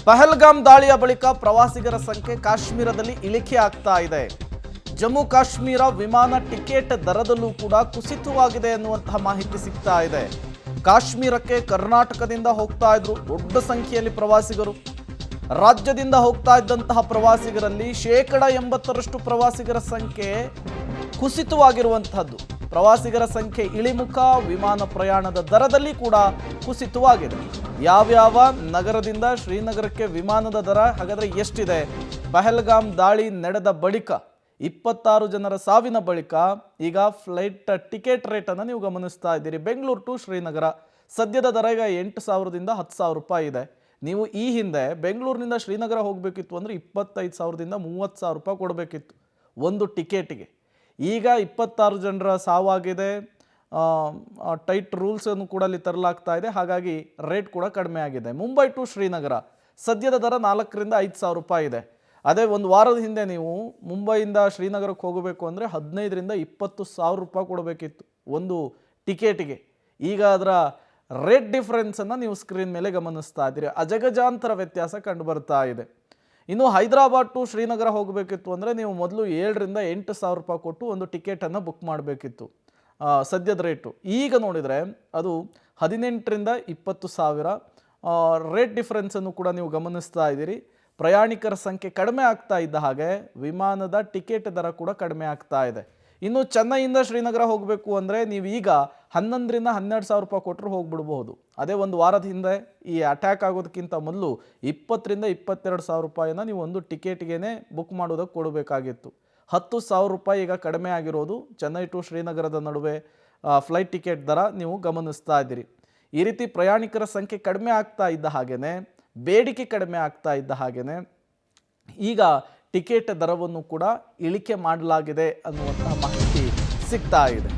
ಪಹಲ್ಗಾಮ್ ದಾಳಿಯ ಬಳಿಕ ಪ್ರವಾಸಿಗರ ಸಂಖ್ಯೆ ಕಾಶ್ಮೀರದಲ್ಲಿ ಇಳಿಕೆ ಆಗ್ತಾ ಇದೆ. ಜಮ್ಮು ಕಾಶ್ಮೀರ ವಿಮಾನ ಟಿಕೆಟ್ ದರದಲ್ಲೂ ಕೂಡ ಕುಸಿತವಾಗಿದೆ ಎನ್ನುವಂತಹ ಮಾಹಿತಿ ಸಿಗ್ತಾ ಇದೆ. ಕಾಶ್ಮೀರಕ್ಕೆ ಕರ್ನಾಟಕದಿಂದ ಹೋಗ್ತಾ ಇದ್ರು ದೊಡ್ಡ ಸಂಖ್ಯೆಯಲ್ಲಿ ಪ್ರವಾಸಿಗರು. ರಾಜ್ಯದಿಂದ ಹೋಗ್ತಾ ಇದ್ದಂತಹ ಪ್ರವಾಸಿಗರಲ್ಲಿ 80% ಪ್ರವಾಸಿಗರ ಸಂಖ್ಯೆ ಕುಸಿತವಾಗಿರುವಂತಹದ್ದು. ಪ್ರವಾಸಿಗರ ಸಂಖ್ಯೆ ಇಳಿಮುಖ, ವಿಮಾನ ಪ್ರಯಾಣದ ದರದಲ್ಲಿ ಕೂಡ ಕುಸಿತವಾಗಿದೆ. ಯಾವ್ಯಾವ ನಗರದಿಂದ ಶ್ರೀನಗರಕ್ಕೆ ವಿಮಾನದ ದರ ಹಾಗಾದ್ರೆ ಎಷ್ಟಿದೆ? ಪಹಲ್ಗಾಮ್ ದಾಳಿ ನಡೆದ ಬಳಿಕ 26 ಜನರ ಸಾವಿನ ಬಳಿಕ ಈಗ ಫ್ಲೈಟ್ ಟಿಕೆಟ್ ರೇಟನ್ನು ನೀವು ಗಮನಿಸ್ತಾ ಇದ್ದೀರಿ. ಬೆಂಗಳೂರು ಟು ಶ್ರೀನಗರ ಸದ್ಯದ ದರ ಈಗ 8,000ದಿಂದ 10,000 ರೂಪಾಯಿ ಇದೆ. ನೀವು ಈ ಹಿಂದೆ ಬೆಂಗಳೂರಿನಿಂದ ಶ್ರೀನಗರ ಹೋಗಬೇಕಿತ್ತು ಅಂದರೆ 25,000ದಿಂದ 30,000 ರೂಪಾಯಿ ಕೊಡಬೇಕಿತ್ತು ಒಂದು ಟಿಕೆಟಿಗೆ. ಈಗ 26 ಜನರ ಸಾವಾಗಿದೆ. ಟೈಟ್ ರೂಲ್ಸನ್ನು ಕೂಡ ಅಲ್ಲಿ ತರಲಾಗ್ತಾ ಇದೆ. ಹಾಗಾಗಿ ರೇಟ್ ಕೂಡ ಕಡಿಮೆ ಆಗಿದೆ. ಮುಂಬೈ ಟು ಶ್ರೀನಗರ ಸದ್ಯದ ದರ 4,000ರಿಂದ 5,000 ರೂಪಾಯಿ ಇದೆ. ಅದೇ ಒಂದು ವಾರದ ಹಿಂದೆ ನೀವು ಮುಂಬೈಯಿಂದ ಶ್ರೀನಗರಕ್ಕೆ ಹೋಗಬೇಕು ಅಂದರೆ 15ರಿಂದ 20,000 ರೂಪಾಯಿ ಕೊಡಬೇಕಿತ್ತು ಒಂದು ಟಿಕೆಟಿಗೆ. ಈಗ ಅದರ ರೇಟ್ ಡಿಫ್ರೆನ್ಸನ್ನು ನೀವು ಸ್ಕ್ರೀನ್ ಮೇಲೆ ಗಮನಿಸ್ತಾ ಇದ್ದೀರಿ. ಅಜಗಜಾಂತರ ವ್ಯತ್ಯಾಸ ಕಂಡು ಬರ್ತಾ ಇದೆ. ಇನ್ನು ಹೈದರಾಬಾದ್ ಟು ಶ್ರೀನಗರ ಹೋಗಬೇಕಿತ್ತು ಅಂದರೆ ನೀವು ಮೊದಲು 7ರಿಂದ 8,000 ರೂಪಾಯಿ ಕೊಟ್ಟು ಒಂದು ಟಿಕೆಟನ್ನು ಬುಕ್ ಮಾಡಬೇಕಿತ್ತು ಸದ್ಯದ ರೇಟು. ಈಗ ನೋಡಿದರೆ ಅದು 18ರಿಂದ 20,000. ರೇಟ್ ಡಿಫ್ರೆನ್ಸನ್ನು ಕೂಡ ನೀವು ಗಮನಿಸ್ತಾ ಇದ್ದೀರಿ. ಪ್ರಯಾಣಿಕರ ಸಂಖ್ಯೆ ಕಡಿಮೆ ಆಗ್ತಾ ಇದ್ದ ಹಾಗೆ ವಿಮಾನದ ಟಿಕೆಟ್ ದರ ಕೂಡ ಕಡಿಮೆ ಆಗ್ತಾ ಇದೆ. ಇನ್ನು ಚೆನ್ನೈಯಿಂದ ಶ್ರೀನಗರ ಹೋಗಬೇಕು ಅಂದರೆ ನೀವು ಈಗ 11ರಿಂದ 12,000 ರೂಪಾಯಿ ಕೊಟ್ಟರು ಹೋಗ್ಬಿಡ್ಬೋದು. ಅದೇ ಒಂದು ವಾರದ ಹಿಂದೆ ಈ ಅಟ್ಯಾಕ್ ಆಗೋದಕ್ಕಿಂತ ಮೊದಲು 20ರಿಂದ 22,000 ರೂಪಾಯಿನ ನೀವು ಒಂದು ಟಿಕೆಟ್ಗೆ ಬುಕ್ ಮಾಡೋದಕ್ಕೆ ಕೊಡಬೇಕಾಗಿತ್ತು. 10,000 ರೂಪಾಯಿ ಈಗ ಕಡಿಮೆ ಆಗಿರೋದು. ಚೆನ್ನೈ ಟು ಶ್ರೀನಗರದ ನಡುವೆ ಫ್ಲೈಟ್ ಟಿಕೆಟ್ ದರ ನೀವು ಗಮನಿಸ್ತಾ ಇದ್ದೀರಿ. ಈ ರೀತಿ ಪ್ರಯಾಣಿಕರ ಸಂಖ್ಯೆ ಕಡಿಮೆ ಆಗ್ತಾ ಇದ್ದ ಹಾಗೆಯೇ ಬೇಡಿಕೆ ಕಡಿಮೆ ಆಗ್ತಾ ಇದ್ದ ಹಾಗೆಯೇ ಈಗ ಟಿಕೆಟ್ ದರವನ್ನು ಕೂಡ ಇಳಿಕೆ ಮಾಡಲಾಗಿದೆ ಅನ್ನುವಂತಹ ಮಾಹಿತಿ ಸಿಗ್ತಾ ಇದೆ.